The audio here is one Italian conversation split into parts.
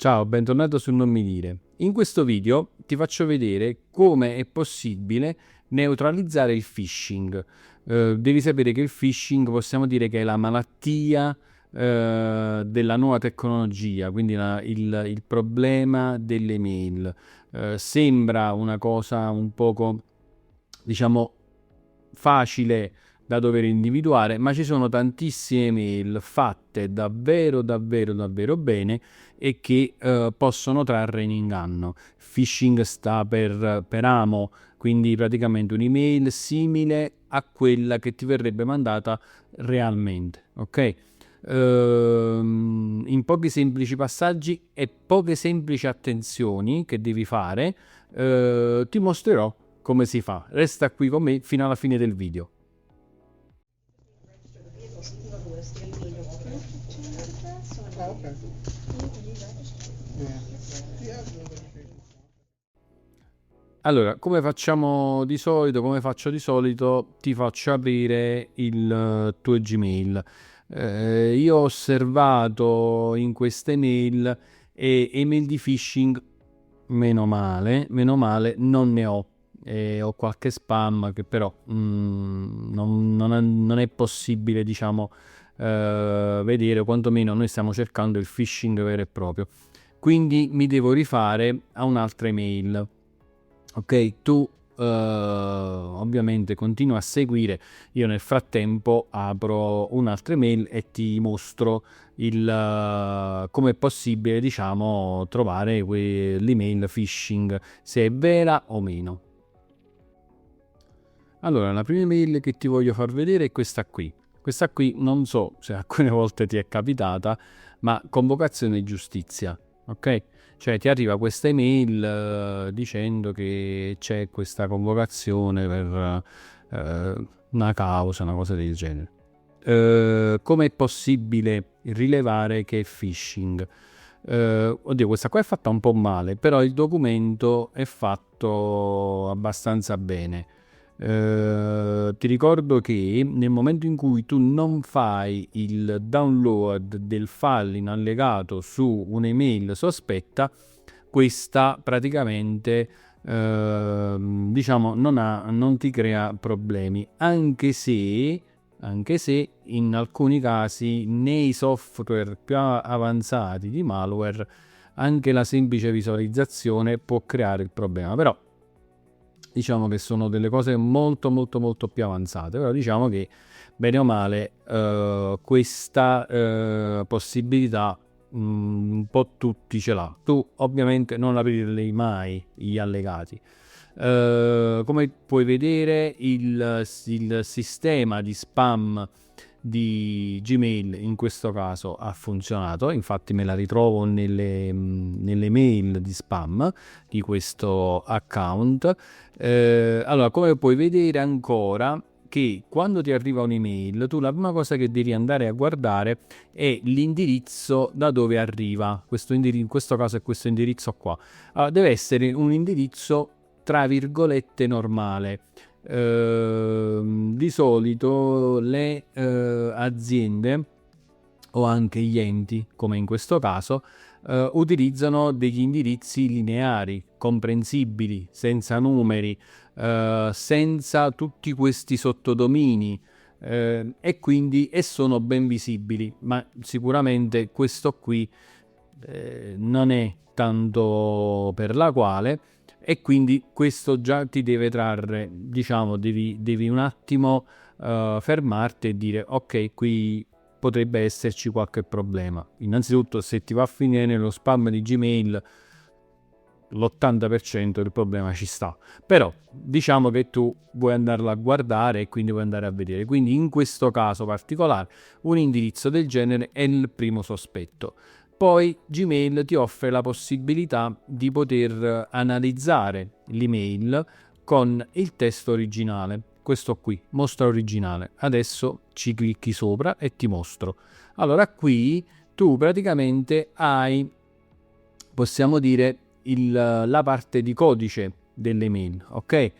Ciao, bentornato su Non Mi Dire. In questo video ti faccio vedere come è possibile neutralizzare il phishing. Devi sapere che il phishing possiamo dire che è la malattia della nuova tecnologia, quindi il problema delle mail. Sembra una cosa un poco, diciamo, facile da dover individuare, ma ci sono tantissime mail fatte davvero bene e che possono trarre in inganno. Phishing sta per amo, quindi praticamente un'email simile a quella che ti verrebbe mandata realmente, ok? In pochi semplici passaggi e poche semplici attenzioni che devi fare, ti mostrerò come si fa. Resta qui con me fino alla fine del video. Allora, come facciamo di solito, come faccio di solito, ti faccio aprire il tuo Gmail. Io ho osservato in queste mail e email di phishing, meno male, non ne ho. Ho qualche spam che però non è possibile, diciamo, vedere, o quantomeno noi stiamo cercando il phishing vero e proprio. Quindi mi devo rifare a un'altra email. Ok, tu ovviamente continua a seguire, io nel frattempo apro un'altra email e ti mostro come è possibile, diciamo, trovare l'email phishing, se è vera o meno. Allora, la prima email che ti voglio far vedere è questa qui. Questa qui non so se alcune volte ti è capitata, ma convocazione giustizia, ok? Cioè ti arriva questa email dicendo che c'è questa convocazione per una causa, una cosa del genere. Come è possibile rilevare che è phishing? Oddio, questa qua è fatta un po' male, però il documento è fatto abbastanza bene. Ti ricordo che nel momento in cui tu non fai il download del file in allegato su un'email sospetta, questa praticamente diciamo non ti crea problemi, anche se in alcuni casi nei software più avanzati di malware anche la semplice visualizzazione può creare il problema. Però diciamo che sono delle cose molto più avanzate, però diciamo che bene o male questa possibilità un po' tutti ce l'ha. Tu ovviamente non aprirli mai gli allegati. Come puoi vedere il sistema di spam di Gmail in questo caso ha funzionato, infatti me la ritrovo nelle mail di spam di questo account. Allora, come puoi vedere ancora che quando ti arriva un'email, tu la prima cosa che devi andare a guardare è l'indirizzo da dove arriva. In questo caso è questo indirizzo qua. Deve essere un indirizzo tra virgolette normale. Di solito le aziende o anche gli enti, come in questo caso, utilizzano degli indirizzi lineari, comprensibili, senza numeri, senza tutti questi sottodomini, e quindi sono ben visibili, ma sicuramente questo qui non è tanto per la quale, e quindi questo già ti deve trarre, diciamo, devi un attimo fermarti e dire ok, qui potrebbe esserci qualche problema. Innanzitutto, se ti va a finire nello spam di Gmail, l'80% del problema ci sta, però diciamo che tu vuoi andarla a guardare e quindi vuoi andare a vedere. Quindi in questo caso particolare un indirizzo del genere è il primo sospetto. Poi Gmail ti offre la possibilità di poter analizzare l'email con il testo originale. Questo qui, mostra originale. Adesso ci clicchi sopra e ti mostro. Allora qui tu praticamente hai, possiamo dire, la parte di codice dell'email, ok?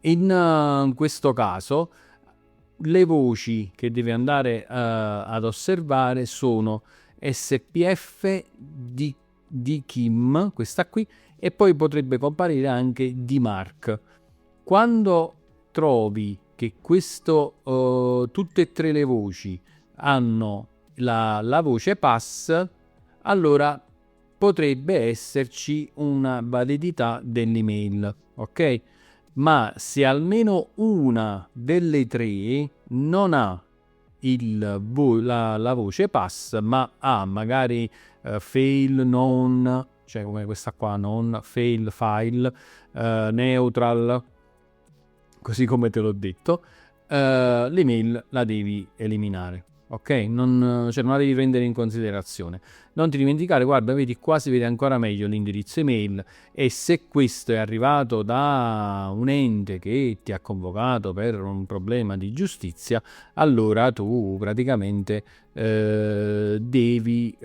In questo caso le voci che devi andare ad osservare sono SPF di Kim, questa qui, e poi potrebbe comparire anche di Mark. Quando trovi che tutte e tre le voci hanno la voce pass, allora potrebbe esserci una validità dell'email, ok? Ma se almeno una delle tre non ha la voce pass, ma ha magari fail non, cioè come questa qua, non fail file, neutral, così come te l'ho detto, l'email la devi eliminare, ok? Non la devi prendere in considerazione. Non ti dimenticare, guarda, vedi qua si vede ancora meglio l'indirizzo email, e se questo è arrivato da un ente che ti ha convocato per un problema di giustizia, allora tu praticamente devi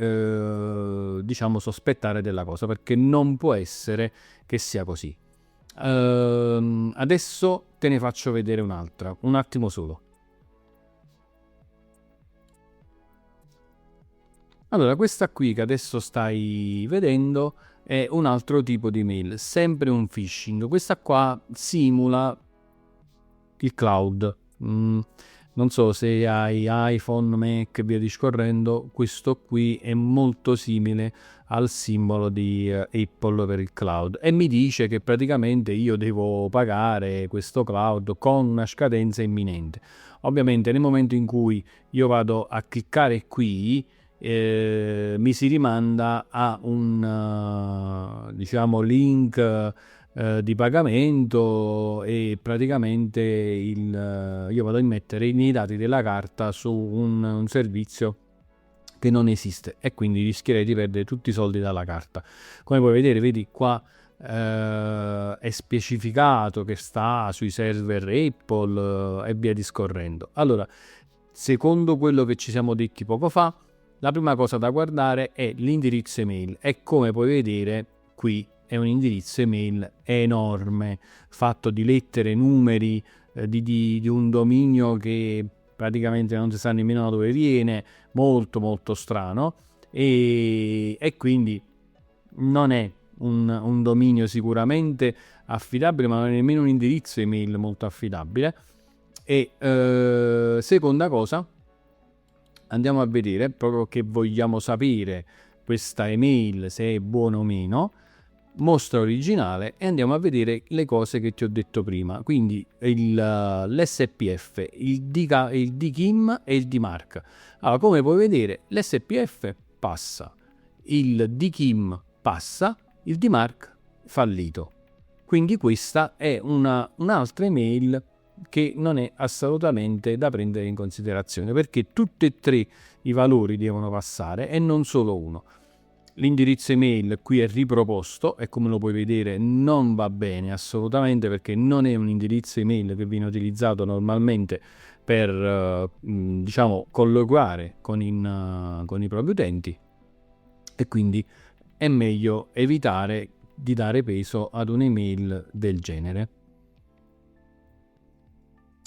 diciamo sospettare della cosa, perché non può essere che sia così. Adesso te ne faccio vedere un'altra, un attimo solo. Allora, questa qui che adesso stai vedendo è un altro tipo di mail, sempre un phishing. Questa qua simula il cloud. Non so se hai iPhone, Mac e via discorrendo, questo qui è molto simile al simbolo di Apple per il cloud, e mi dice che praticamente io devo pagare questo cloud con una scadenza imminente. Ovviamente nel momento in cui io vado a cliccare qui, mi si rimanda a un diciamo link di pagamento, e praticamente io vado a immettere i miei dati della carta su un servizio che non esiste, e quindi rischierei di perdere tutti i soldi dalla carta. Come puoi vedere, vedi qua è specificato che sta sui server Apple e via discorrendo. Allora, secondo quello che ci siamo detti poco fa, la prima cosa da guardare è l'indirizzo email, e come puoi vedere qui è un indirizzo email enorme, fatto di lettere, numeri, di un dominio che praticamente non si sa nemmeno da dove viene, molto molto strano, e quindi non è un dominio sicuramente affidabile, ma non è nemmeno un indirizzo email molto affidabile. E seconda cosa, andiamo a vedere, proprio che vogliamo sapere questa email se è buona o meno, mostra originale, e andiamo a vedere le cose che ti ho detto prima, quindi l'SPF, il DKIM e il DMARC. Allora, come puoi vedere, l'SPF passa, il DKIM passa, il DMARC fallito. Quindi questa è un'altra email che non è assolutamente da prendere in considerazione, perché tutti e tre i valori devono passare e non solo uno. L'indirizzo email qui è riproposto, e come lo puoi vedere non va bene assolutamente, perché non è un indirizzo email che viene utilizzato normalmente per diciamo colloquiare con i propri utenti, e quindi è meglio evitare di dare peso ad un'email del genere.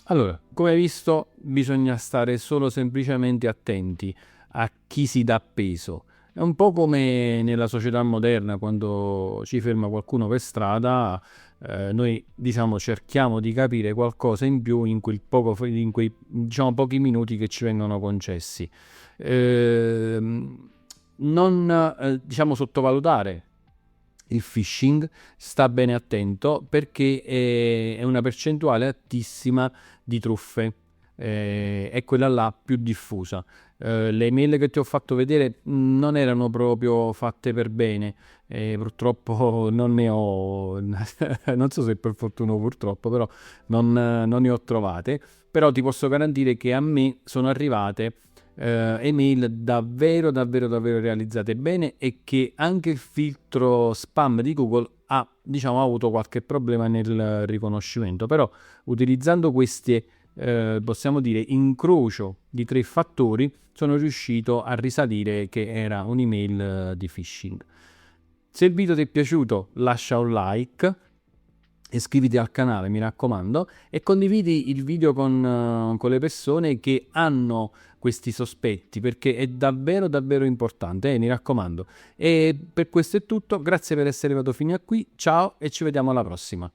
Allora, come hai visto, bisogna stare solo semplicemente attenti a chi si dà peso. È un po' come nella società moderna, quando ci ferma qualcuno per strada, noi diciamo cerchiamo di capire qualcosa in più in quei diciamo pochi minuti che ci vengono concessi. Non diciamo sottovalutare il phishing, sta bene attento, perché è una percentuale altissima di truffe, è quella là più diffusa. Le email che ti ho fatto vedere non erano proprio fatte per bene, purtroppo non ne ho non so se per fortuna o purtroppo, però non ne ho trovate. Però ti posso garantire che a me sono arrivate email davvero realizzate bene, e che anche il filtro spam di Google ha avuto qualche problema nel riconoscimento. Però utilizzando queste possiamo dire incrocio di 3 fattori, sono riuscito a risalire che era un'email di phishing. Se il video ti è piaciuto, lascia un like, iscriviti al canale, mi raccomando, e condividi il video con le persone che hanno questi sospetti, perché è davvero davvero importante, mi raccomando. E per questo è tutto, grazie per essere arrivato fino a qui, ciao e ci vediamo alla prossima.